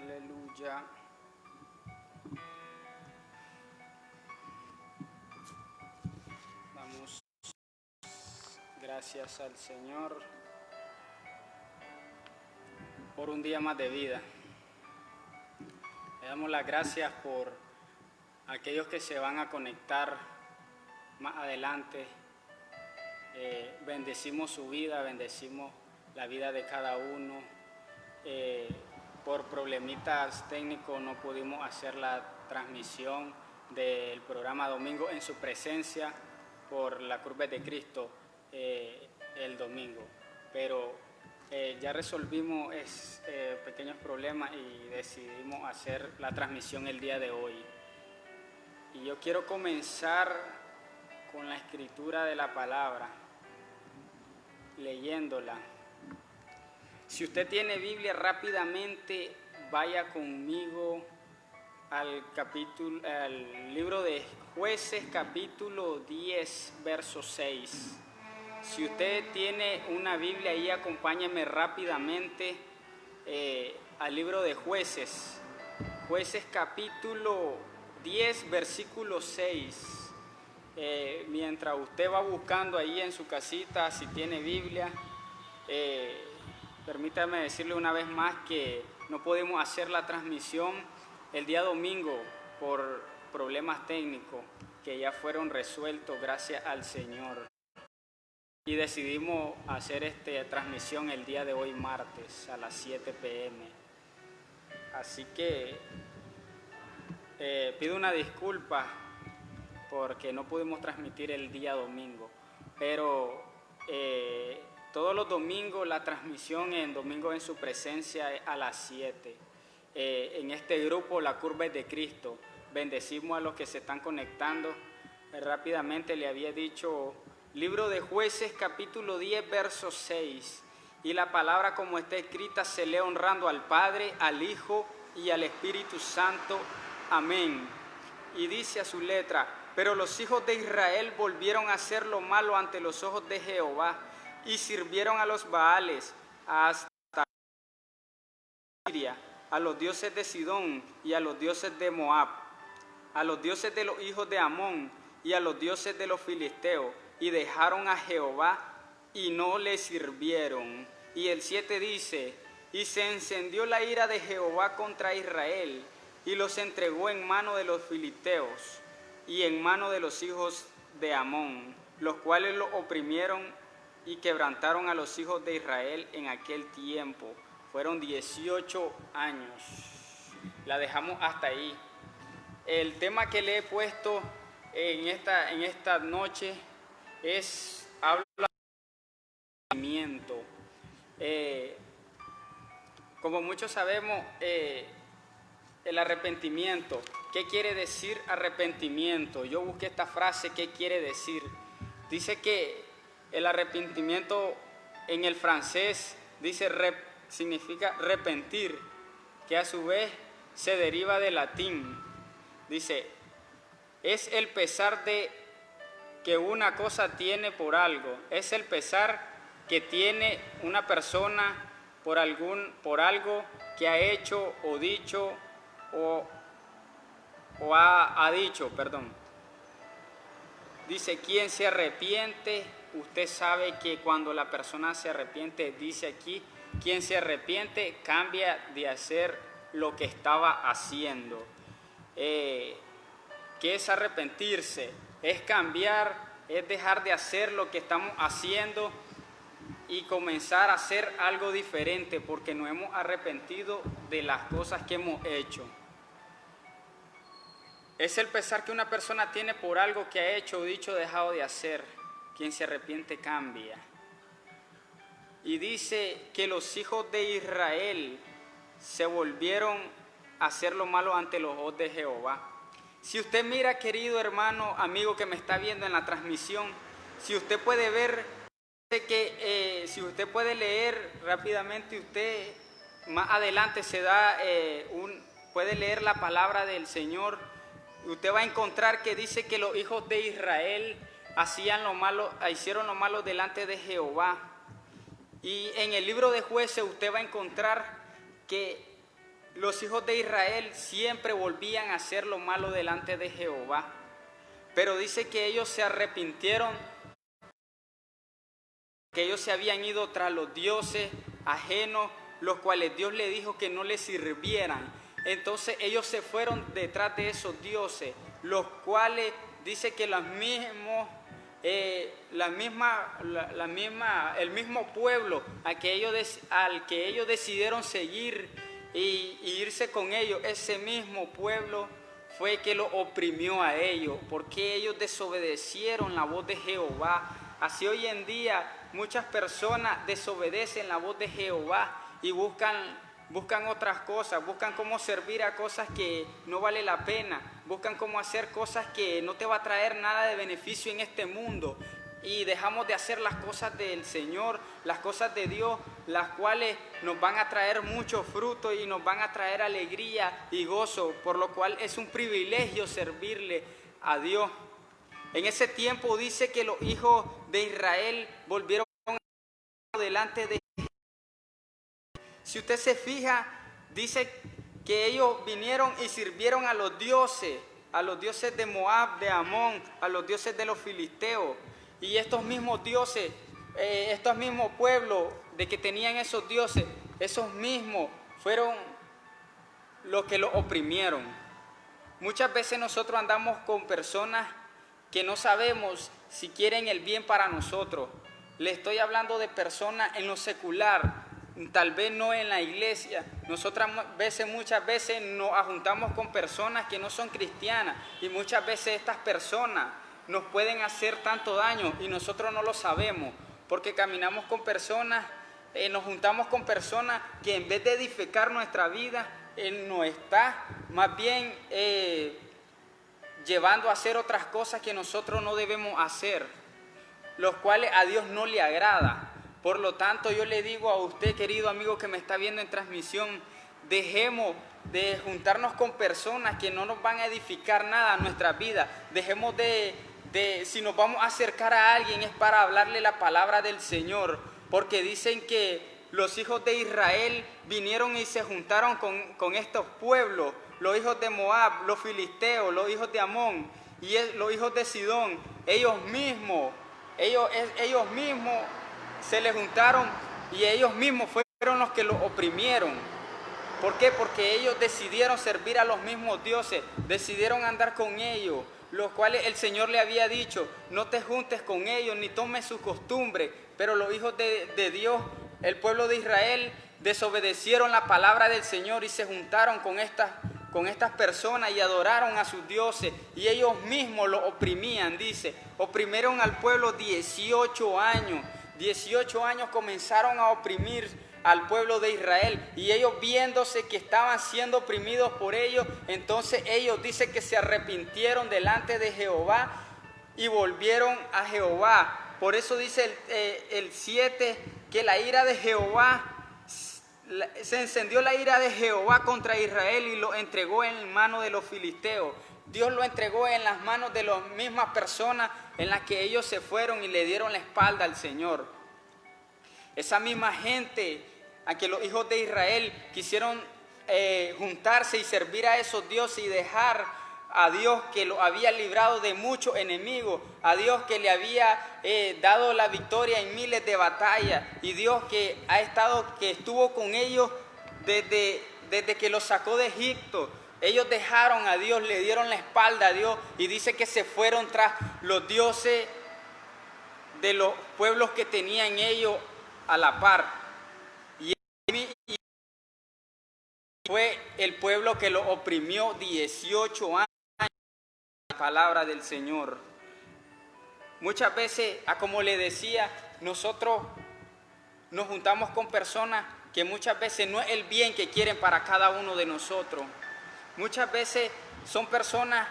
Aleluya. Damos gracias al Señor por un día más de vida. Le damos las gracias por aquellos que se van a conectar más adelante. Bendecimos su vida, bendecimos la vida de cada uno. Por problemitas técnicos no pudimos hacer la transmisión del programa Domingo en su presencia por la Curva de Cristo el domingo, pero ya resolvimos pequeños problemas y decidimos hacer la transmisión el día de hoy. Y yo quiero comenzar con la escritura de la palabra, leyéndola. Si usted tiene Biblia, rápidamente vaya conmigo al libro de Jueces, capítulo 10, verso 6. Si usted tiene una Biblia ahí, acompáñeme rápidamente al libro de Jueces. Jueces, capítulo 10, versículo 6. Mientras usted va buscando ahí en su casita, si tiene Biblia, permítame decirle una vez más que no podemos hacer la transmisión el día domingo por problemas técnicos que ya fueron resueltos gracias al Señor. Y decidimos hacer esta transmisión el día de hoy, martes, a las 7 p.m. Así que pido una disculpa porque no pudimos transmitir el día domingo, pero todos los domingos la transmisión en Domingo en su presencia es a las 7. En este grupo, la Curva de Cristo, bendecimos a los que se están conectando. Rápidamente le había dicho, libro de Jueces, capítulo 10, verso 6. Y la palabra como está escrita se lee honrando al Padre, al Hijo y al Espíritu Santo. Amén. Y dice a su letra, pero los hijos de Israel volvieron a hacer lo malo ante los ojos de Jehová y sirvieron a los Baales, hasta Siria, a los dioses de Sidón y a los dioses de Moab, a los dioses de los hijos de Amón y a los dioses de los filisteos, y dejaron a Jehová y no le sirvieron. Y el 7 dice, y se encendió la ira de Jehová contra Israel, y los entregó en mano de los filisteos y en mano de los hijos de Amón, los cuales los oprimieron y quebrantaron a los hijos de Israel en aquel tiempo. Fueron 18 años. La dejamos hasta ahí. El tema que le he puesto en esta noche es habla de arrepentimiento. Como muchos sabemos, el arrepentimiento. ¿Qué quiere decir arrepentimiento? Yo busqué esta frase, ¿qué quiere decir? Dice que el arrepentimiento en el francés significa repentir, que a su vez se deriva del latín. Dice, es el pesar de que una cosa tiene por algo, es el pesar que tiene una persona por algo que ha hecho o dicho o ha dicho, perdón. Dice, ¿quién se arrepiente? Usted sabe que cuando la persona se arrepiente, dice aquí, quien se arrepiente cambia de hacer lo que estaba haciendo. ¿Qué es arrepentirse? Es cambiar, es dejar de hacer lo que estamos haciendo y comenzar a hacer algo diferente porque nos hemos arrepentido de las cosas que hemos hecho. Es el pesar que una persona tiene por algo que ha hecho, dicho, dejado de hacer. Quien se arrepiente cambia. Y dice que los hijos de Israel se volvieron a hacer lo malo ante los ojos de Jehová. Si usted mira, querido hermano, amigo que me está viendo en la transmisión, si usted puede ver, si usted puede leer rápidamente, usted más adelante puede leer la palabra del Señor. Usted va a encontrar que dice que los hijos de Israel hicieron lo malo delante de Jehová. Y en el libro de Jueces usted va a encontrar que los hijos de Israel siempre volvían a hacer lo malo delante de Jehová. Pero dice que ellos se arrepintieron, que ellos se habían ido tras los dioses ajenos, los cuales Dios les dijo que no les sirvieran. Entonces ellos se fueron detrás de esos dioses, los cuales dice que el mismo pueblo al que ellos decidieron seguir y irse con ellos, ese mismo pueblo fue que lo oprimió a ellos, porque ellos desobedecieron la voz de Jehová. Así hoy en día muchas personas desobedecen la voz de Jehová y buscan otras cosas, buscan cómo servir a cosas que no vale la pena, buscan cómo hacer cosas que no te va a traer nada de beneficio en este mundo, y dejamos de hacer las cosas del Señor, las cosas de Dios, las cuales nos van a traer mucho fruto y nos van a traer alegría y gozo, por lo cual es un privilegio servirle a Dios. En ese tiempo dice que los hijos de Israel volvieron delante de Jehová. Si usted se fija, dice que ellos vinieron y sirvieron a los dioses de Moab, de Amón, a los dioses de los filisteos. Y estos mismos dioses, estos mismos pueblos de que tenían esos dioses, esos mismos fueron los que los oprimieron. Muchas veces nosotros andamos con personas que no sabemos si quieren el bien para nosotros. Le estoy hablando de personas en lo secular, tal vez no en la iglesia. Muchas veces nos juntamos con personas que no son cristianas, y muchas veces estas personas nos pueden hacer tanto daño y nosotros no lo sabemos, porque caminamos con personas, nos juntamos con personas que en vez de edificar nuestra vida, nos está más bien llevando a hacer otras cosas que nosotros no debemos hacer, los cuales a Dios no le agrada. Por lo tanto, yo le digo a usted, querido amigo que me está viendo en transmisión, dejemos de juntarnos con personas que no nos van a edificar nada a nuestra vida. Dejemos si nos vamos a acercar a alguien, es para hablarle la palabra del Señor, porque dicen que los hijos de Israel vinieron y se juntaron con estos pueblos, los hijos de Moab, los filisteos, los hijos de Amón y los hijos de Sidón. Ellos mismos se les juntaron y ellos mismos fueron los que los oprimieron. ¿Por qué? Porque ellos decidieron servir a los mismos dioses, decidieron andar con ellos, los cuales el Señor le había dicho, no te juntes con ellos ni tomes sus costumbres. Pero los hijos de Dios, el pueblo de Israel, desobedecieron la palabra del Señor y se juntaron con estas personas y adoraron a sus dioses, y ellos mismos lo oprimían. Dice, oprimieron al pueblo 18 años. 18 años comenzaron a oprimir al pueblo de Israel, y ellos viéndose que estaban siendo oprimidos por ellos, entonces ellos dicen que se arrepintieron delante de Jehová y volvieron a Jehová. Por eso dice el 7 que la ira de Jehová, se encendió la ira de Jehová contra Israel y lo entregó en manos de los filisteos. Dios lo entregó en las manos de las mismas personas en las que ellos se fueron y le dieron la espalda al Señor. Esa misma gente a que los hijos de Israel quisieron juntarse y servir a esos dioses y dejar a Dios que lo había librado de muchos enemigos, a Dios que le había dado la victoria en miles de batallas, y Dios que estuvo con ellos desde que los sacó de Egipto. Ellos dejaron a Dios, le dieron la espalda a Dios, y dice que se fueron tras los dioses de los pueblos que tenían ellos a la par. Y fue el pueblo que lo oprimió 18 años. La palabra del Señor. Muchas veces, como le decía, nosotros nos juntamos con personas que muchas veces no es el bien que quieren para cada uno de nosotros. Muchas veces son personas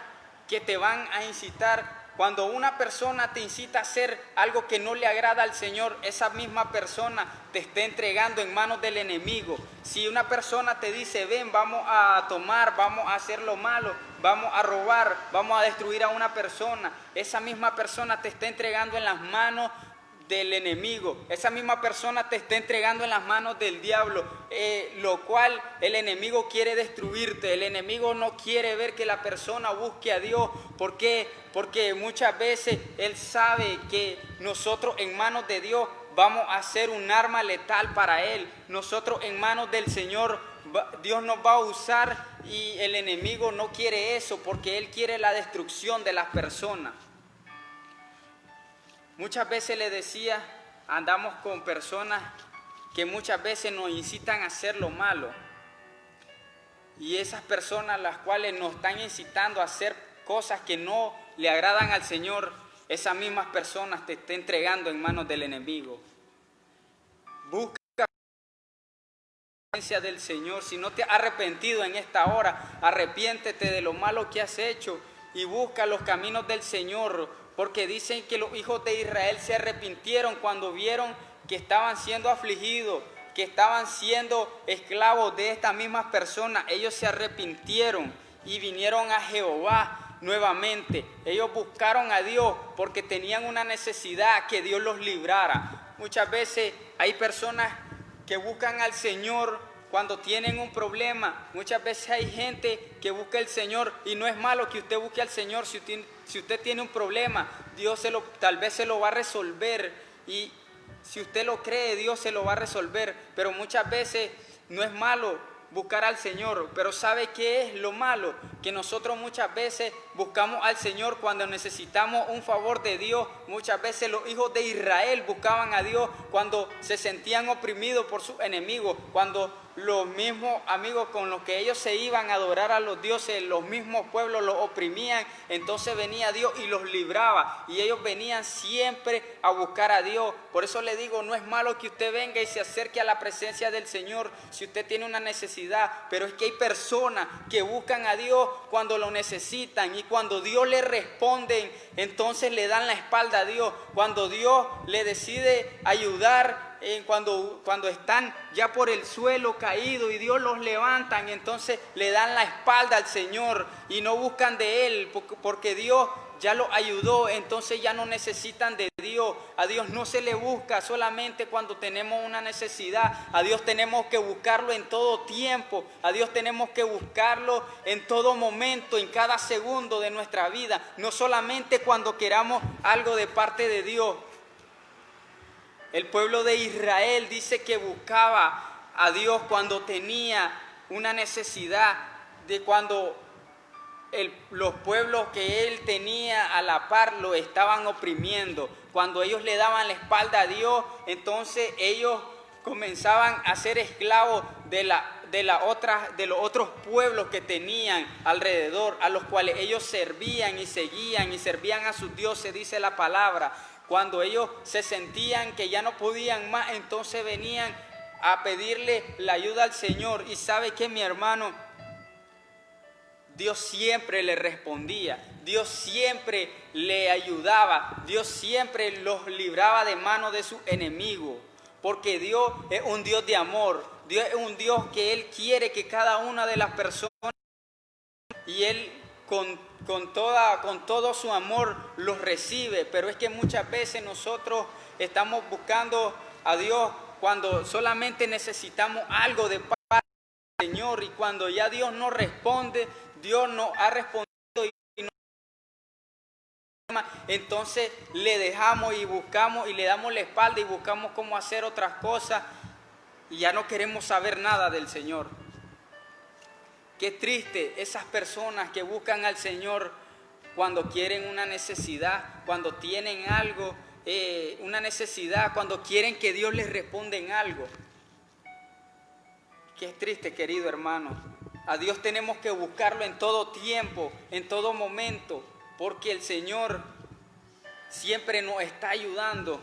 que te van a incitar. Cuando una persona te incita a hacer algo que no le agrada al Señor, esa misma persona te está entregando en manos del enemigo. Si una persona te dice, ven, vamos a tomar, vamos a hacer lo malo, vamos a robar, vamos a destruir a una persona, esa misma persona te está entregando en las manos del enemigo. Esa misma persona te está entregando en las manos del diablo, lo cual el enemigo quiere destruirte. El enemigo no quiere ver que la persona busque a Dios. ¿Por qué? Porque muchas veces él sabe que nosotros en manos de Dios vamos a ser un arma letal para él. Nosotros en manos del Señor, Dios nos va a usar, y el enemigo no quiere eso, porque él quiere la destrucción de las personas. Muchas veces le decía, andamos con personas que muchas veces nos incitan a hacer lo malo. Y esas personas las cuales nos están incitando a hacer cosas que no le agradan al Señor, esas mismas personas te están entregando en manos del enemigo. Busca la presencia del Señor. Si no te has arrepentido en esta hora, arrepiéntete de lo malo que has hecho y busca los caminos del Señor, porque dicen que los hijos de Israel se arrepintieron cuando vieron que estaban siendo afligidos, que estaban siendo esclavos de estas mismas personas. Ellos se arrepintieron y vinieron a Jehová nuevamente. Ellos buscaron a Dios porque tenían una necesidad, que Dios los librara. Muchas veces hay personas que buscan al Señor cuando tienen un problema. Muchas veces hay gente que busca al Señor, y no es malo que usted busque al Señor. Si usted tiene un problema, Dios tal vez se lo va a resolver, y si usted lo cree, Dios se lo va a resolver. Pero muchas veces no es malo buscar al Señor. Pero ¿sabe qué es lo malo? Que nosotros muchas veces buscamos al Señor cuando necesitamos un favor de Dios. Muchas veces los hijos de Israel buscaban a Dios cuando se sentían oprimidos por sus enemigos, cuando los mismos amigos con los que ellos se iban a adorar a los dioses, los mismos pueblos los oprimían. Entonces venía Dios y los libraba, y ellos venían siempre a buscar a Dios. Por eso le digo, no es malo que usted venga y se acerque a la presencia del Señor si usted tiene una necesidad, pero es que hay personas que buscan a Dios cuando lo necesitan, y cuando Dios le responde, entonces le dan la espalda a Dios. Cuando Dios le decide ayudar, cuando están ya por el suelo caído y Dios los levanta, entonces le dan la espalda al Señor y no buscan de Él, porque Dios ya los ayudó. Entonces ya no necesitan de Dios. A Dios no se le busca solamente cuando tenemos una necesidad. A Dios tenemos que buscarlo en todo tiempo. A Dios tenemos que buscarlo en todo momento, en cada segundo de nuestra vida, no solamente cuando queramos algo de parte de Dios. El pueblo de Israel dice que buscaba a Dios cuando tenía una necesidad, de cuando los pueblos que él tenía a la par lo estaban oprimiendo. Cuando ellos le daban la espalda a Dios, entonces ellos comenzaban a ser esclavos de los otros pueblos que tenían alrededor, a los cuales ellos servían y seguían y servían a sus dioses, dice la palabra. Cuando ellos se sentían que ya no podían más, entonces venían a pedirle la ayuda al Señor. Y sabe que, mi hermano, Dios siempre le respondía, Dios siempre le ayudaba, Dios siempre los libraba de manos de sus enemigos, porque Dios es un Dios de amor. Dios es un Dios que Él quiere que cada una de las personas, y Él con todo su amor los recibe. Pero es que muchas veces nosotros estamos buscando a Dios cuando solamente necesitamos algo de parte del Señor, y cuando ya Dios nos responde, Dios nos ha respondido, y entonces le dejamos y buscamos y le damos la espalda y buscamos cómo hacer otras cosas, y ya no queremos saber nada del Señor. Qué triste esas personas que buscan al Señor cuando quieren una necesidad, cuando tienen algo, una necesidad, cuando quieren que Dios les responda en algo. Qué triste, querido hermano. A Dios tenemos que buscarlo en todo tiempo, en todo momento, porque el Señor siempre nos está ayudando.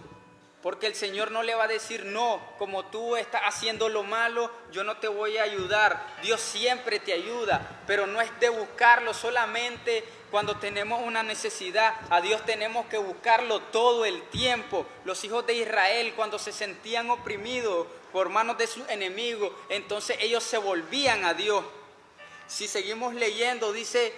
Porque el Señor no le va a decir, no, como tú estás haciendo lo malo, yo no te voy a ayudar. Dios siempre te ayuda, pero no es de buscarlo solamente cuando tenemos una necesidad. A Dios tenemos que buscarlo todo el tiempo. Los hijos de Israel, cuando se sentían oprimidos por manos de sus enemigos, entonces ellos se volvían a Dios. Si seguimos leyendo, dice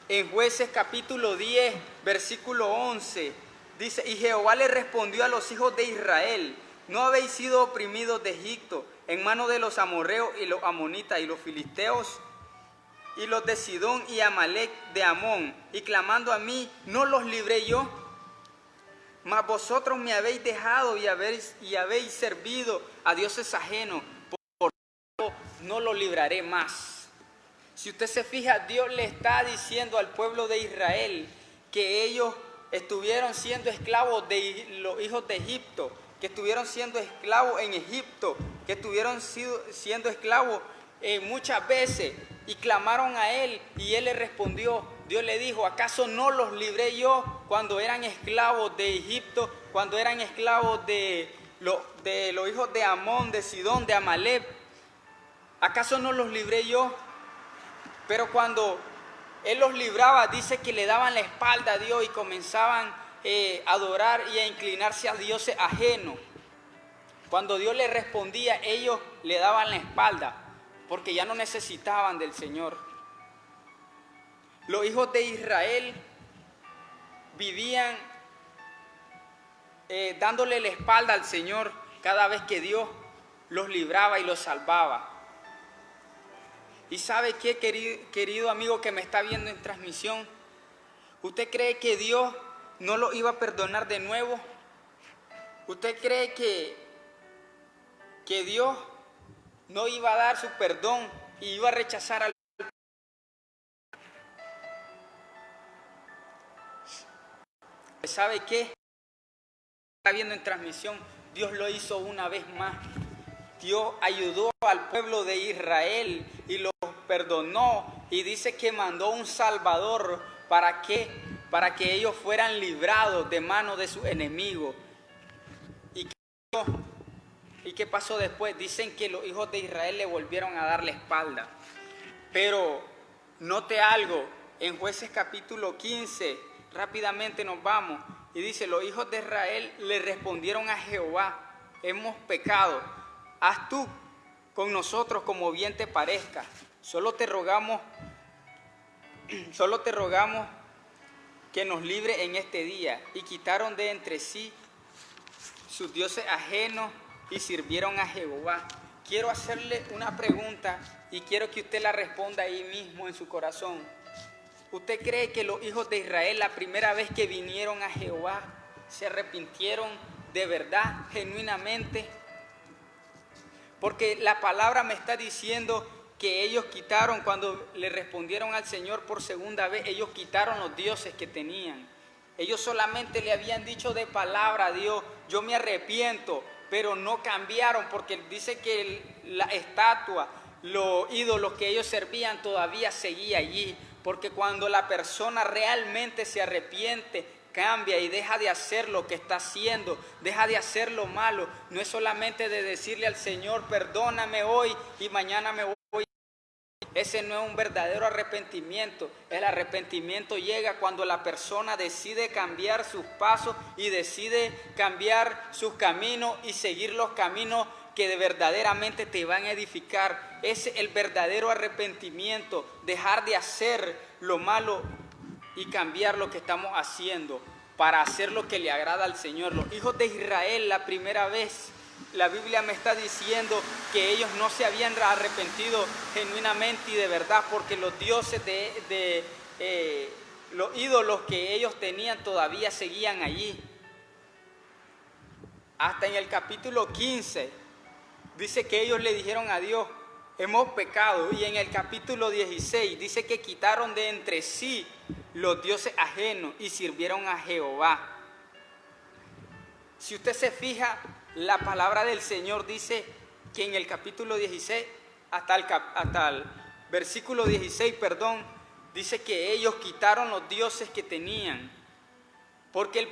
en Jueces capítulo 10, versículo 11, Dice, y Jehová le respondió a los hijos de Israel: ¿no habéis sido oprimidos de Egipto en mano de los amorreos y los amonitas y los filisteos y los de Sidón y Amalec de Amón? Y clamando a mí, ¿no los libré yo? Mas vosotros me habéis dejado y habéis servido a dioses ajenos, por tanto no los libraré más. Si usted se fija, Dios le está diciendo al pueblo de Israel que ellos estuvieron siendo esclavos de los hijos de Egipto, que estuvieron siendo esclavos en Egipto, que estuvieron siendo esclavos muchas veces, y clamaron a Él, y Él les respondió. Dios le dijo, ¿acaso no los libré yo cuando eran esclavos de Egipto, cuando eran esclavos de los hijos de Amón, de Sidón, de Amalek? ¿Acaso no los libré yo? Pero cuando Él los libraba, dice que le daban la espalda a Dios y comenzaban a adorar y a inclinarse a dioses ajenos. Cuando Dios les respondía, ellos le daban la espalda, porque ya no necesitaban del Señor. Los hijos de Israel vivían dándole la espalda al Señor cada vez que Dios los libraba y los salvaba. ¿Y sabe qué, querido amigo que me está viendo en transmisión? ¿Usted cree que Dios no lo iba a perdonar de nuevo? ¿Usted cree que Dios no iba a dar su perdón y iba a rechazar al... ¿Sabe qué? Está viendo en transmisión, Dios lo hizo una vez más. Dios ayudó al pueblo de Israel y los perdonó, y dice que mandó un Salvador para que ellos fueran librados de manos de sus enemigos. ¿Y qué pasó después? Dicen que los hijos de Israel le volvieron a dar la espalda. Pero note algo, en Jueces capítulo 15, rápidamente nos vamos, y dice, los hijos de Israel le respondieron a Jehová: hemos pecado, haz tú con nosotros como bien te parezca. Solo te rogamos que nos libre en este día. Y quitaron de entre sí sus dioses ajenos y sirvieron a Jehová. Quiero hacerle una pregunta y quiero que usted la responda ahí mismo en su corazón. ¿Usted cree que los hijos de Israel, la primera vez que vinieron a Jehová, se arrepintieron de verdad, genuinamente? Porque la palabra me está diciendo que ellos quitaron, cuando le respondieron al Señor por segunda vez, ellos quitaron los dioses que tenían. Ellos solamente le habían dicho de palabra a Dios: yo me arrepiento, pero no cambiaron, porque dice que la estatua, los ídolos que ellos servían todavía seguía allí. Porque cuando la persona realmente se arrepiente, cambia y deja de hacer lo que está haciendo, deja de hacer lo malo. No es solamente de decirle al Señor: perdóname hoy y mañana me voy. Ese no es un verdadero arrepentimiento. El arrepentimiento llega cuando la persona decide cambiar sus pasos y decide cambiar sus caminos y seguir los caminos que verdaderamente te van a edificar. Ese es el verdadero arrepentimiento, dejar de hacer lo malo y cambiar lo que estamos haciendo para hacer lo que le agrada al Señor. Los hijos de Israel, la primera vez, la Biblia me está diciendo que ellos no se habían arrepentido genuinamente y de verdad, porque los dioses los ídolos que ellos tenían todavía seguían allí. Hasta en el capítulo 15 dice que ellos le dijeron a Dios: hemos pecado. Y en el capítulo 16 dice que quitaron de entre sí los dioses ajenos y sirvieron a Jehová. Si usted se fija, la palabra del Señor dice que en el capítulo 16, hasta el versículo 16, dice que ellos quitaron los dioses que tenían. Porque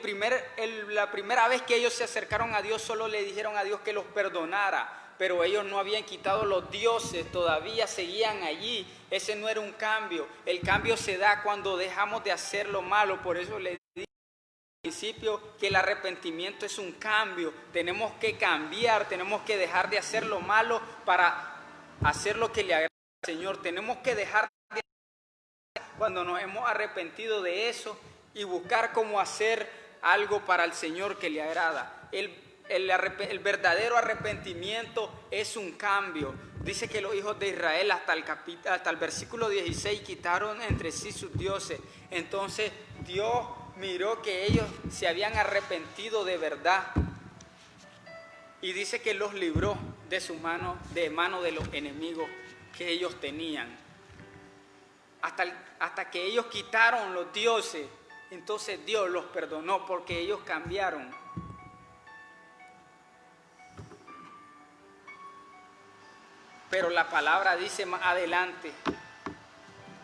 la primera vez que ellos se acercaron a Dios, solo le dijeron a Dios que los perdonara. Pero ellos no habían quitado los dioses, todavía seguían allí. Ese no era un cambio. El cambio se da cuando dejamos de hacer lo malo. Por eso le dije al principio que el arrepentimiento es un cambio. Tenemos que cambiar, tenemos que dejar de hacer lo malo para hacer lo que le agrada al Señor. Tenemos que dejar de hacer cuando nos hemos arrepentido de eso y buscar cómo hacer algo para el Señor que le agrada. El verdadero arrepentimiento es un cambio. Dice que los hijos de Israel hasta el versículo 16 quitaron entre sí sus dioses. Entonces Dios miró que ellos se habían arrepentido de verdad. Y dice que los libró de su mano, de mano de los enemigos que ellos tenían. Hasta que ellos quitaron los dioses, entonces Dios los perdonó porque ellos cambiaron. Pero la palabra dice más adelante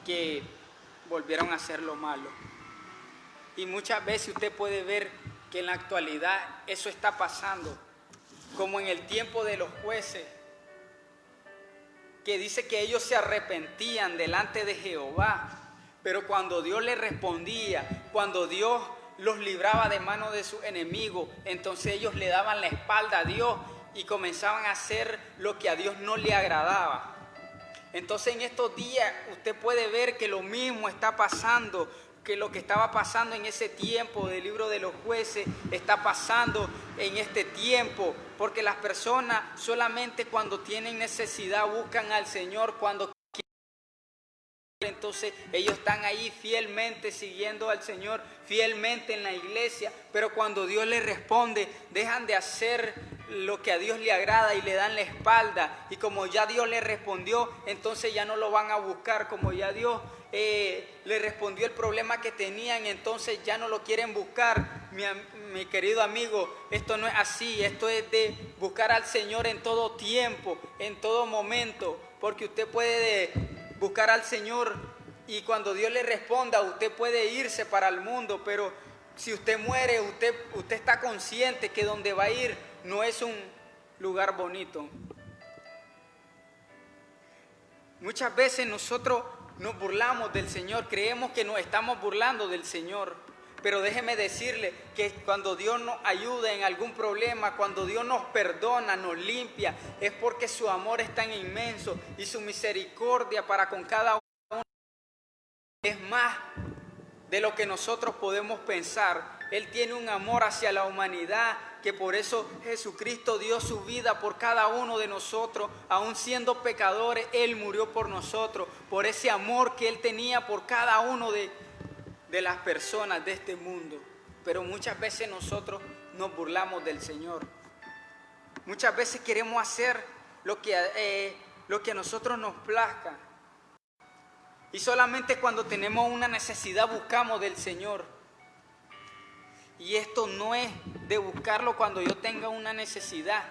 que volvieron a hacer lo malo. Y muchas veces usted puede ver que en la actualidad eso está pasando, como en el tiempo de los jueces, que dice que ellos se arrepentían delante de Jehová, pero cuando Dios les respondía, cuando Dios los libraba de mano de sus enemigos, entonces ellos le daban la espalda a Dios y comenzaban a hacer lo que a Dios no le agradaba. Entonces en estos días usted puede ver que lo mismo está pasando, que lo que estaba pasando en ese tiempo del libro de los jueces está pasando en este tiempo, porque las personas solamente cuando tienen necesidad buscan al Señor, cuando entonces ellos están ahí fielmente siguiendo al Señor, fielmente en la iglesia, pero cuando Dios les responde, dejan de hacer lo que a Dios le agrada y le dan la espalda. Y como ya Dios les respondió, entonces ya no lo van a buscar. Como ya Dios le respondió el problema que tenían, entonces ya no lo quieren buscar. Mi querido amigo, esto no es así. Esto es de buscar al Señor en todo tiempo, en todo momento, porque usted puede buscar al Señor y cuando Dios le responda, usted puede irse para el mundo, pero si usted muere, usted está consciente que donde va a ir no es un lugar bonito. Muchas veces nosotros nos burlamos del Señor, creemos que nos estamos burlando del Señor, pero déjeme decirle que cuando Dios nos ayuda en algún problema, cuando Dios nos perdona, nos limpia, es porque su amor es tan inmenso y su misericordia para con cada uno es más de lo que nosotros podemos pensar. Él tiene un amor hacia la humanidad, que por eso Jesucristo dio su vida por cada uno de nosotros, aun siendo pecadores, Él murió por nosotros, por ese amor que Él tenía por cada uno de las personas de este mundo. Pero muchas veces nosotros nos burlamos del Señor. Muchas veces queremos hacer lo que a nosotros nos plazca. Y solamente cuando tenemos una necesidad buscamos del Señor. Y esto no es de buscarlo cuando yo tenga una necesidad.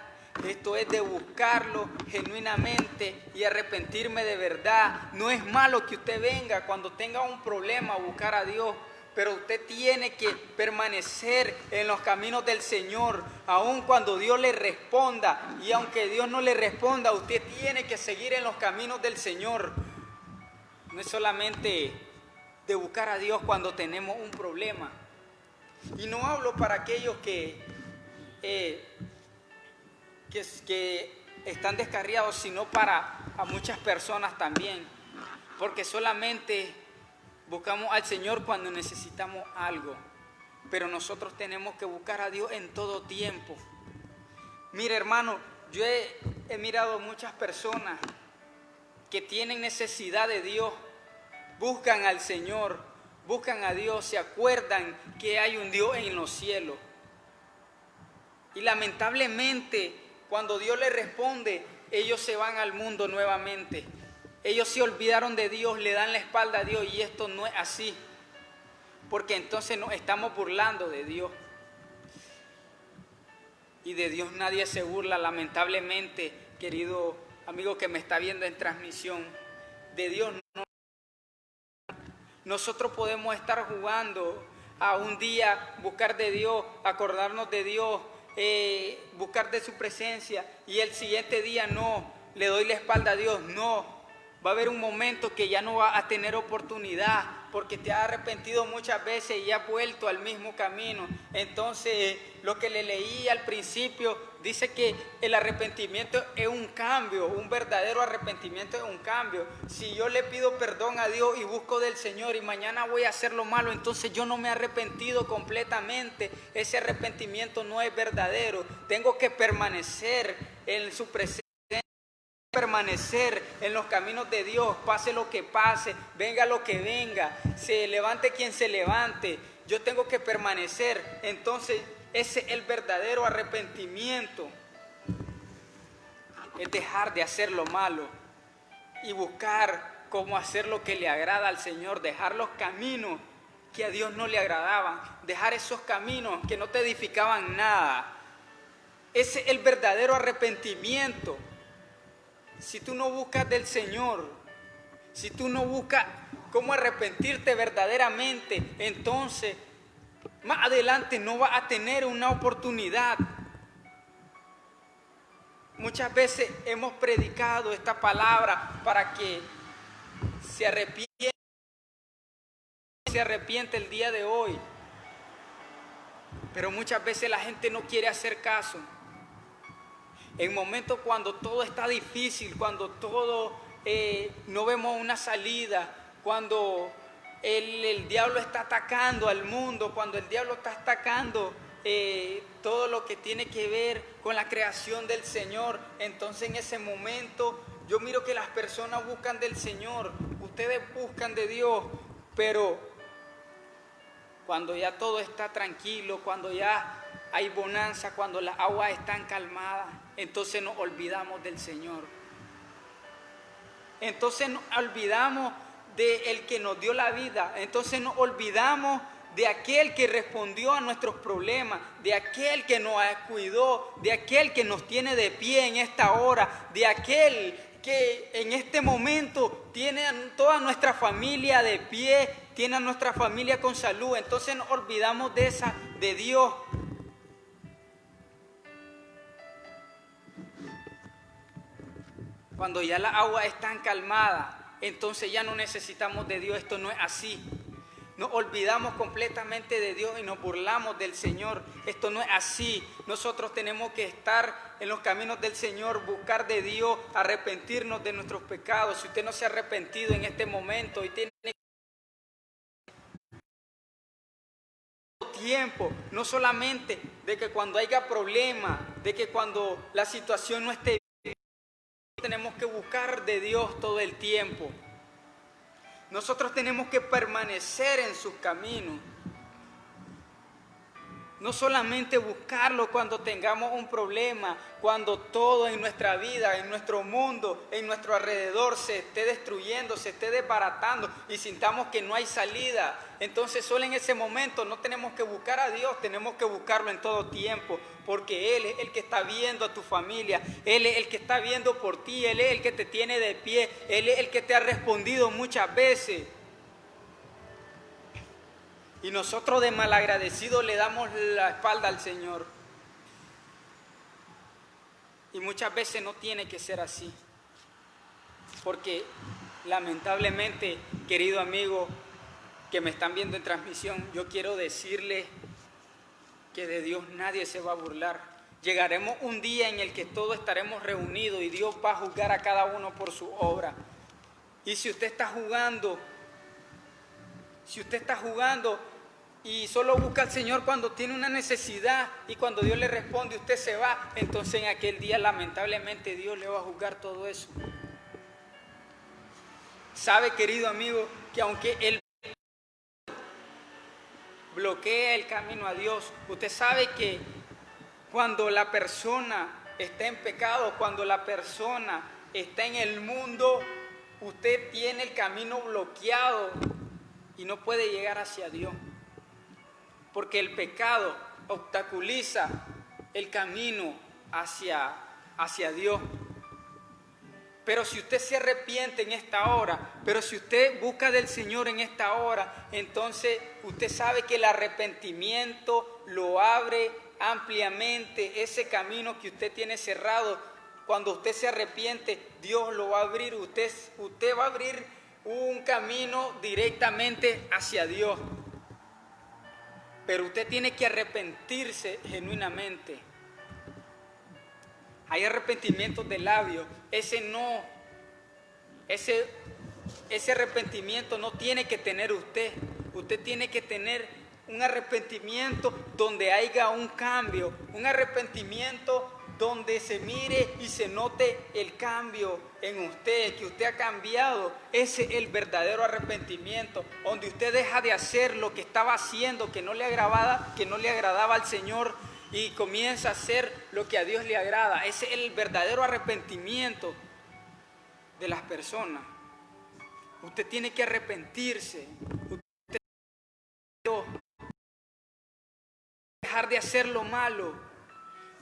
Esto es de buscarlo genuinamente y arrepentirme de verdad. No es malo que usted venga cuando tenga un problema a buscar a Dios, pero usted tiene que permanecer en los caminos del Señor, aun cuando Dios le responda. Y aunque Dios no le responda, usted tiene que seguir en los caminos del Señor. No es solamente de buscar a Dios cuando tenemos un problema. Y no hablo para aquellos que están descarriados, sino para a muchas personas también, porque solamente buscamos al Señor cuando necesitamos algo, pero nosotros tenemos que buscar a Dios en todo tiempo. Mire, hermano, yo he mirado muchas personas que tienen necesidad de Dios, buscan al Señor, buscan a Dios, se acuerdan que hay un Dios en los cielos. Y lamentablemente, cuando Dios les responde, ellos se van al mundo nuevamente. Ellos se olvidaron de Dios, le dan la espalda a Dios, y esto no es así, porque entonces nos estamos burlando de Dios. Y de Dios nadie se burla, lamentablemente, querido amigo que me está viendo en transmisión. De Dios no. Nosotros podemos estar jugando a un día, buscar de Dios, acordarnos de Dios, buscar de su presencia, y el siguiente día no, le doy la espalda a Dios. No, Va a haber un momento que ya no va a tener oportunidad porque te has arrepentido muchas veces y has vuelto al mismo camino. Entonces, lo que le leí al principio dice que el arrepentimiento es un cambio, un verdadero arrepentimiento es un cambio. Si yo le pido perdón a Dios y busco del Señor y mañana voy a hacer lo malo, entonces yo no me he arrepentido completamente. Ese arrepentimiento no es verdadero. Tengo que permanecer en su presencia. Permanecer en los caminos de Dios, pase lo que pase, venga lo que venga, se levante quien se levante, yo tengo que permanecer. Entonces ese es el verdadero arrepentimiento, es dejar de hacer lo malo y buscar cómo hacer lo que le agrada al Señor, dejar los caminos que a Dios no le agradaban, dejar esos caminos que no te edificaban nada. Ese es el verdadero arrepentimiento. Si tú no buscas del Señor, si tú no buscas cómo arrepentirte verdaderamente, entonces más adelante no vas a tener una oportunidad. Muchas veces hemos predicado esta palabra para que se arrepiente el día de hoy, pero muchas veces la gente no quiere hacer caso. En momentos cuando todo está difícil, cuando todo no vemos una salida, cuando el diablo está atacando al mundo, cuando el diablo está atacando todo lo que tiene que ver con la creación del Señor, entonces en ese momento yo miro que las personas buscan del Señor, ustedes buscan de Dios, pero cuando ya todo está tranquilo, cuando ya hay bonanza, cuando las aguas están calmadas, entonces nos olvidamos del Señor. Entonces nos olvidamos del que nos dio la vida. Entonces nos olvidamos de aquel que respondió a nuestros problemas, de aquel que nos cuidó, de aquel que nos tiene de pie en esta hora, de aquel que en este momento tiene a toda nuestra familia de pie, tiene a nuestra familia con salud. Entonces nos olvidamos de Dios. Cuando ya las aguas están calmadas, entonces ya no necesitamos de Dios. Esto no es así. Nos olvidamos completamente de Dios y nos burlamos del Señor. Esto no es así. Nosotros tenemos que estar en los caminos del Señor, buscar de Dios, arrepentirnos de nuestros pecados. Si usted no se ha arrepentido en este momento y tiene tiempo, no solamente de que cuando haya problemas, de que cuando la situación no esté bien, tenemos que buscar de Dios todo el tiempo. Nosotros tenemos que permanecer en sus caminos. No solamente buscarlo cuando tengamos un problema, cuando todo en nuestra vida, en nuestro mundo, en nuestro alrededor se esté destruyendo, se esté desbaratando y sintamos que no hay salida. Entonces solo en ese momento no tenemos que buscar a Dios, tenemos que buscarlo en todo tiempo, porque Él es el que está viendo a tu familia, Él es el que está viendo por ti, Él es el que te tiene de pie, Él es el que te ha respondido muchas veces. Y nosotros de malagradecidos le damos la espalda al Señor. Y muchas veces no tiene que ser así. Porque lamentablemente, querido amigo que me están viendo en transmisión, yo quiero decirles que de Dios nadie se va a burlar. Llegaremos un día en el que todos estaremos reunidos y Dios va a juzgar a cada uno por su obra. Y si usted está jugando y solo busca al Señor cuando tiene una necesidad y cuando Dios le responde usted se va, entonces en aquel día lamentablemente Dios le va a juzgar todo eso. Sabe, querido amigo, que aunque Él bloquea el camino a Dios, usted sabe que cuando la persona está en pecado, cuando la persona está en el mundo, usted tiene el camino bloqueado y no puede llegar hacia Dios, porque el pecado obstaculiza el camino hacia Dios. Pero si usted se arrepiente en esta hora, pero si usted busca del Señor en esta hora, entonces usted sabe que el arrepentimiento lo abre ampliamente ese camino que usted tiene cerrado. cuando usted se arrepiente, Dios lo va a abrir, usted va a abrir un camino directamente hacia Dios. Pero usted tiene que arrepentirse genuinamente. Hay arrepentimientos de labios, ese arrepentimiento no tiene que tener usted. Usted tiene que tener un arrepentimiento donde haya un cambio, un arrepentimiento donde se mire y se note el cambio en usted, que usted ha cambiado. Ese es el verdadero arrepentimiento, donde usted deja de hacer lo que estaba haciendo, que no le agradaba al Señor, y comienza a hacer lo que a Dios le agrada. Ese es el verdadero arrepentimiento de las personas. Usted tiene que arrepentirse. Usted tiene que dejar de hacer lo malo.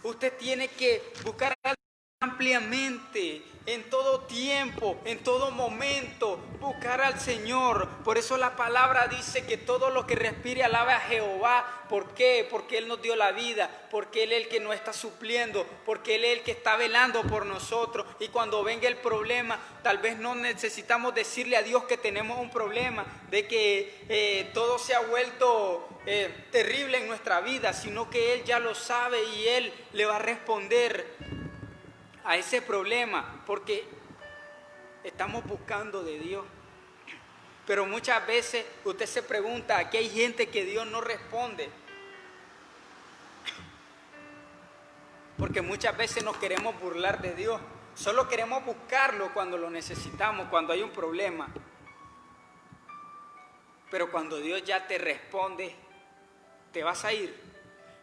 Usted tiene que buscar ampliamente, en todo tiempo, en todo momento, buscar al Señor. Por eso la palabra dice que todo lo que respire alabe a Jehová. ¿Por qué? Porque Él nos dio la vida, porque Él es el que nos está supliendo, porque Él es el que está velando por nosotros. Y cuando venga el problema, tal vez no necesitamos decirle a Dios que tenemos un problema, de que todo se ha vuelto terrible en nuestra vida, sino que Él ya lo sabe y Él le va a responder a ese problema, porque estamos buscando de Dios. Pero muchas veces usted se pregunta, aquí hay gente que Dios no responde, porque muchas veces nos queremos burlar de Dios, solo queremos buscarlo cuando lo necesitamos, cuando hay un problema. Pero cuando Dios ya te responde, te vas a ir.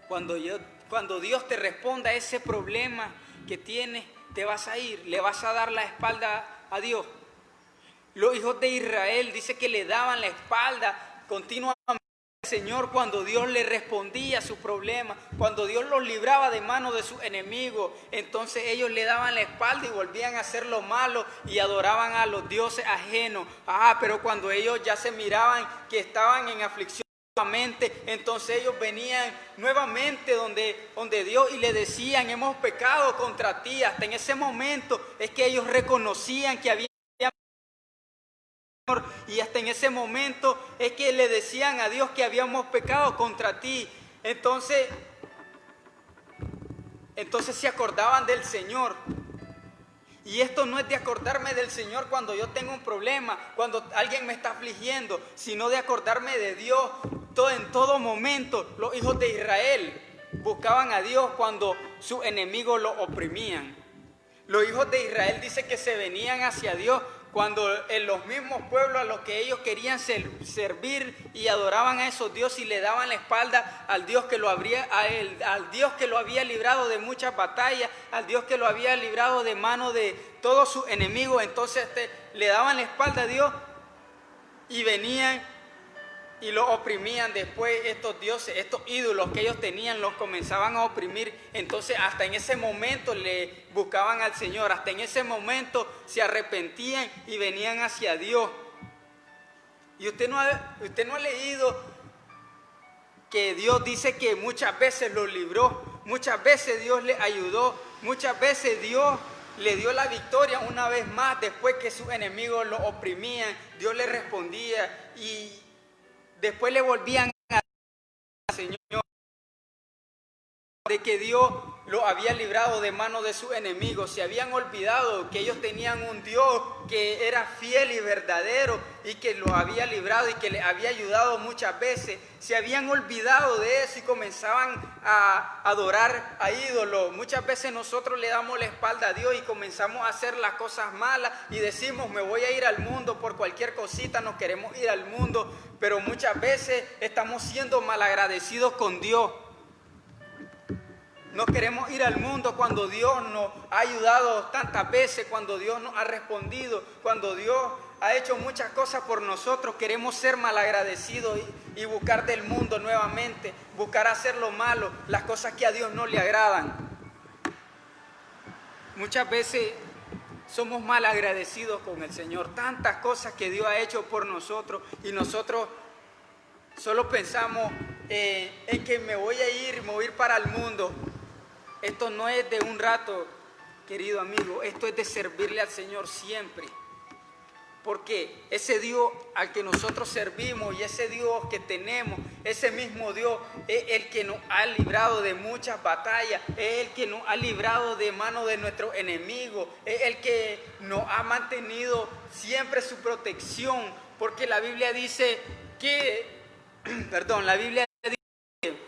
Cuando Dios te responda a ese problema que tienes, te vas a ir, le vas a dar la espalda a Dios. Los hijos de Israel dice que le daban la espalda continuamente al Señor cuando Dios le respondía a su problema, cuando Dios los libraba de manos de sus enemigos. Entonces ellos le daban la espalda y volvían a hacer lo malo y adoraban a los dioses ajenos. Pero cuando ellos ya se miraban que estaban en aflicción, entonces ellos venían nuevamente donde Dios y le decían, hemos pecado contra ti. Hasta en ese momento es que ellos reconocían que había, y hasta en ese momento es que le decían a Dios que habíamos pecado contra ti. Entonces se acordaban del Señor. Y esto no es de acordarme del Señor cuando yo tengo un problema, cuando alguien me está afligiendo, sino de acordarme de Dios en todo momento. Los hijos de Israel buscaban a Dios cuando sus enemigos los oprimían. Los hijos de Israel dice que se venían hacia Dios cuando en los mismos pueblos a los que ellos querían servir y adoraban a esos dioses y le daban la espalda al Dios que al Dios que lo había librado de muchas batallas, al Dios que lo había librado de manos de todos sus enemigos. Entonces le daban la espalda a Dios y venían y los oprimían. Después estos dioses, estos ídolos que ellos tenían, los comenzaban a oprimir. Entonces hasta en ese momento le buscaban al Señor, hasta en ese momento se arrepentían y venían hacia Dios. Y usted no ha leído que Dios dice que muchas veces los libró, muchas veces Dios les ayudó, muchas veces Dios le dio la victoria una vez más después que sus enemigos lo oprimían. Dios le respondía y después le volvían al Señor de que Dios lo había librado de manos de sus enemigos. Se habían olvidado que ellos tenían un Dios que era fiel y verdadero y que los había librado y que les había ayudado muchas veces. Se habían olvidado de eso y comenzaban a adorar a ídolos. Muchas veces nosotros le damos la espalda a Dios y comenzamos a hacer las cosas malas y decimos, me voy a ir al mundo por cualquier cosita, nos queremos ir al mundo, pero muchas veces estamos siendo malagradecidos con Dios. No queremos ir al mundo cuando Dios nos ha ayudado tantas veces, cuando Dios nos ha respondido, cuando Dios ha hecho muchas cosas por nosotros. Queremos ser malagradecidos y buscar del mundo nuevamente, buscar hacer lo malo, las cosas que a Dios no le agradan. Muchas veces somos malagradecidos con el Señor, tantas cosas que Dios ha hecho por nosotros y nosotros solo pensamos en que me voy a ir para el mundo. Esto no es de un rato, querido amigo, esto es de servirle al Señor siempre. Porque ese Dios al que nosotros servimos y ese Dios que tenemos, ese mismo Dios es el que nos ha librado de muchas batallas, es el que nos ha librado de manos de nuestros enemigos, es el que nos ha mantenido siempre su protección. Porque la Biblia dice que, la Biblia dice que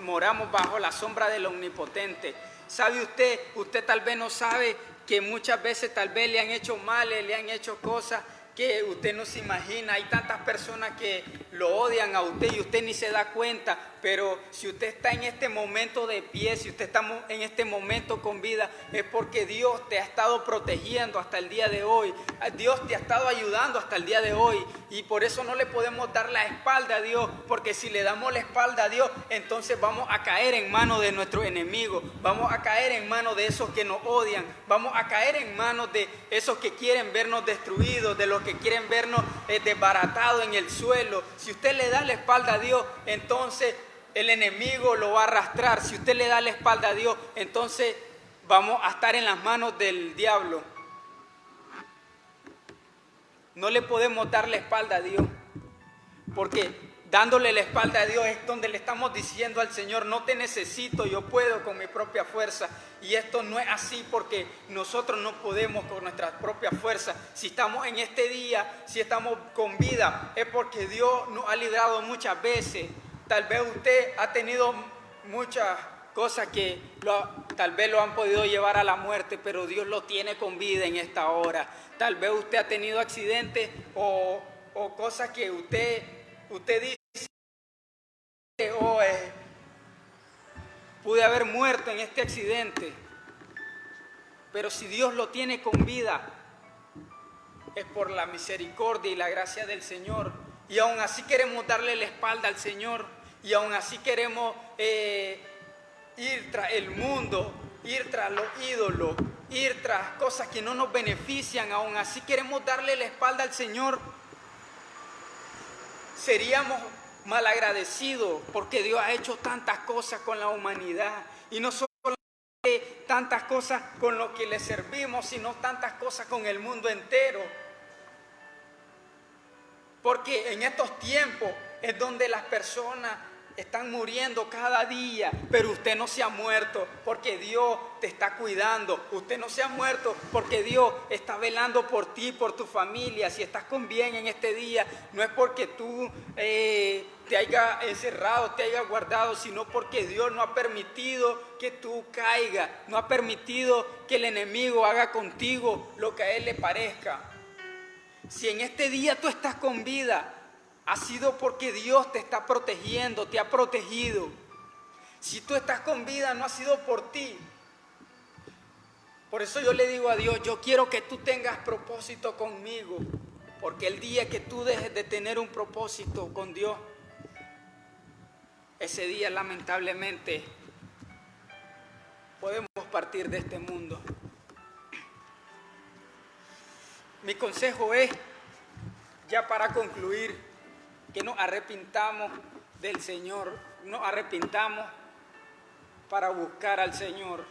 moramos bajo la sombra del Omnipotente. ¿Sabe usted? Usted tal vez no sabe que muchas veces tal vez le han hecho males, le han hecho cosas que usted no se imagina. Hay tantas personas que lo odian a usted y usted ni se da cuenta, pero si usted está en este momento de pie, si usted está en este momento con vida, es porque Dios te ha estado protegiendo hasta el día de hoy. Dios te ha estado ayudando hasta el día de hoy y por eso no le podemos dar la espalda a Dios, porque si le damos la espalda a Dios, entonces vamos a caer en manos de nuestros enemigos, vamos a caer en manos de esos que nos odian, vamos a caer en manos de esos que quieren vernos destruidos, de los que quieren vernos desbaratados en el suelo. Si usted le da la espalda a Dios, entonces el enemigo lo va a arrastrar. Si usted le da la espalda a Dios, entonces vamos a estar en las manos del diablo. No le podemos dar la espalda a Dios, porque dándole la espalda a Dios es donde le estamos diciendo al Señor: no te necesito, yo puedo con mi propia fuerza. Y esto no es así, porque nosotros no podemos con nuestra propia fuerza. Si estamos en este día, si estamos con vida, es porque Dios nos ha librado muchas veces. Tal vez usted ha tenido muchas cosas que tal vez lo han podido llevar a la muerte, pero Dios lo tiene con vida en esta hora. Tal vez usted ha tenido accidentes o cosas que usted dice: pude haber muerto en este accidente. Pero si Dios lo tiene con vida, es por la misericordia y la gracia del Señor. Y aún así queremos darle la espalda al Señor. Y aún así queremos ir tras el mundo, ir tras los ídolos, ir tras cosas que no nos benefician. Aún así queremos darle la espalda al Señor. Seríamos malagradecidos, porque Dios ha hecho tantas cosas con la humanidad. Y no solamente tantas cosas con lo que le servimos, sino tantas cosas con el mundo entero. Porque en estos tiempos es donde las personas están muriendo cada día, pero usted no se ha muerto porque Dios te está cuidando. Usted no se ha muerto porque Dios está velando por ti, por tu familia. Si estás con bien en este día, no es porque tú te hayas encerrado, te hayas guardado, sino porque Dios no ha permitido que tú caigas, no ha permitido que el enemigo haga contigo lo que a él le parezca. Si en este día tú estás con vida, ha sido porque Dios te está protegiendo, te ha protegido. Si tú estás con vida, no ha sido por ti. Por eso yo le digo a Dios: yo quiero que tú tengas propósito conmigo, porque el día que tú dejes de tener un propósito con Dios, ese día lamentablemente podemos partir de este mundo. Mi consejo es, ya para concluir, que nos arrepintamos del Señor, nos arrepintamos para buscar al Señor.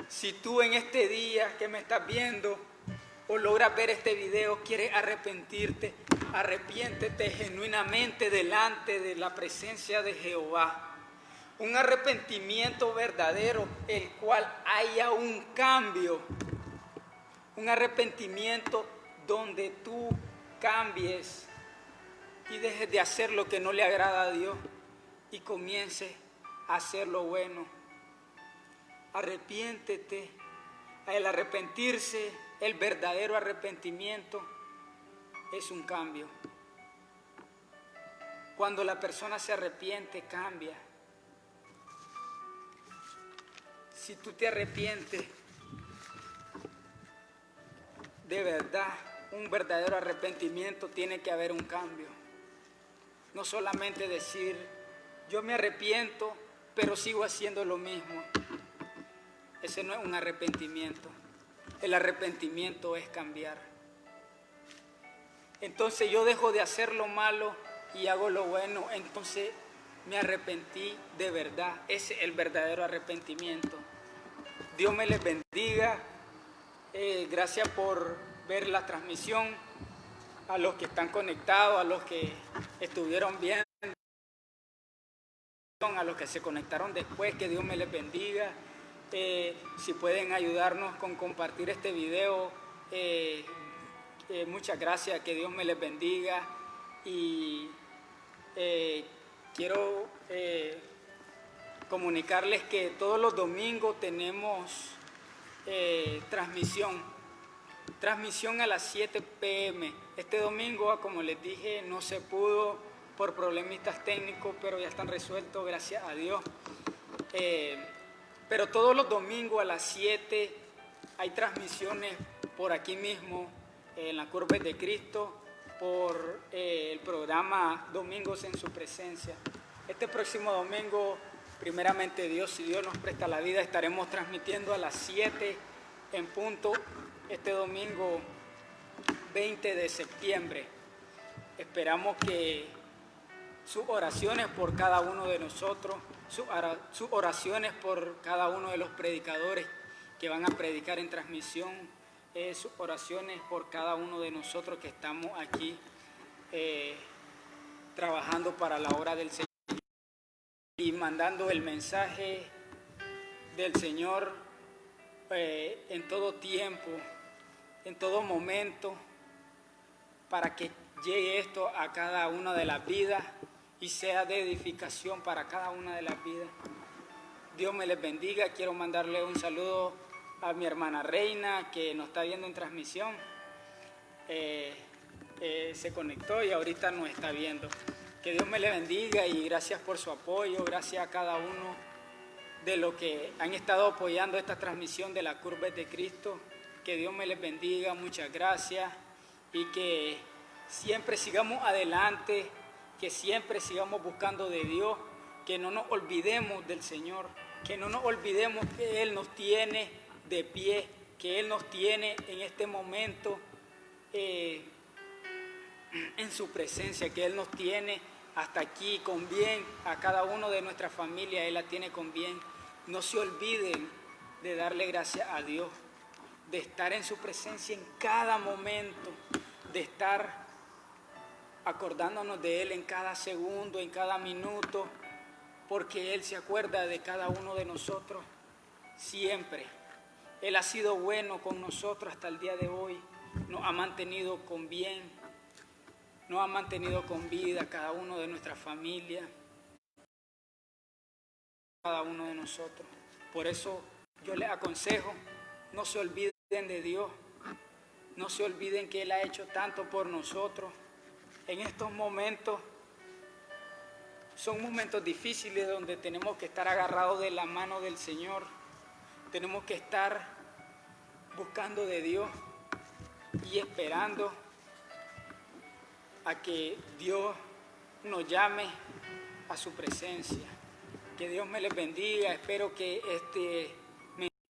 Si tú en este día que me estás viendo o logras ver este video quieres arrepentirte, arrepiéntete genuinamente delante de la presencia de Jehová. Un arrepentimiento verdadero, el cual haya un cambio. Un arrepentimiento donde tú cambies y dejes de hacer lo que no le agrada a Dios y comiences a hacer lo bueno. Arrepiéntete. El arrepentirse, el verdadero arrepentimiento, es un cambio. Cuando la persona se arrepiente, cambia. Si tú te arrepientes, de verdad, un verdadero arrepentimiento, tiene que haber un cambio. No solamente decir: yo me arrepiento, pero sigo haciendo lo mismo. Ese no es un arrepentimiento. El arrepentimiento es cambiar. Entonces yo dejo de hacer lo malo y hago lo bueno. Entonces me arrepentí de verdad. Ese es el verdadero arrepentimiento. Dios me les bendiga. Gracias por ver la transmisión. A los que están conectados, a los que estuvieron viendo, a los que se conectaron después, que Dios me les bendiga. Si pueden ayudarnos con compartir este video, muchas gracias, que Dios me les bendiga. Y quiero comunicarles que todos los domingos tenemos transmisión a las 7 p.m. Este domingo, como les dije, no se pudo por problemitas técnicos, pero ya están resueltos, gracias a Dios. Pero todos los domingos a las 7 hay transmisiones por aquí mismo, en la Curva de Cristo, por el programa Domingos en su Presencia. Este próximo domingo, primeramente Dios, si Dios nos presta la vida, estaremos transmitiendo a las 7 en punto, este domingo 20 de septiembre. Esperamos que sus oraciones por cada uno de nosotros, sus oraciones por cada uno de los predicadores que van a predicar en transmisión, sus oraciones por cada uno de nosotros que estamos aquí trabajando para la obra del Señor y mandando el mensaje del Señor en todo tiempo, en todo momento, para que llegue esto a cada una de las vidas y sea de edificación para cada una de las vidas. Dios me les bendiga. Quiero mandarle un saludo a mi hermana Reina, que nos está viendo en transmisión. Se conectó y ahorita nos está viendo. Que Dios me le bendiga y gracias por su apoyo, gracias a cada uno de los que han estado apoyando esta transmisión de la Curva de Cristo. Que Dios me les bendiga, muchas gracias, y que siempre sigamos adelante, que siempre sigamos buscando de Dios, que no nos olvidemos del Señor, que no nos olvidemos que Él nos tiene de pie, que Él nos tiene en este momento en su presencia, que Él nos tiene hasta aquí con bien, a cada uno de nuestra familia Él la tiene con bien. No se olviden de darle gracias a Dios, de estar en su presencia en cada momento, de estar acordándonos de Él en cada segundo, en cada minuto, porque Él se acuerda de cada uno de nosotros siempre. Él ha sido bueno con nosotros hasta el día de hoy, nos ha mantenido con bien, nos ha mantenido con vida cada uno de nuestra familia, cada uno de nosotros. Por eso yo les aconsejo, no se olviden de Dios, no se olviden que Él ha hecho tanto por nosotros. En estos momentos son momentos difíciles donde tenemos que estar agarrados de la mano del Señor, tenemos que estar buscando de Dios y esperando a que Dios nos llame a su presencia. Que Dios me les bendiga. Espero que este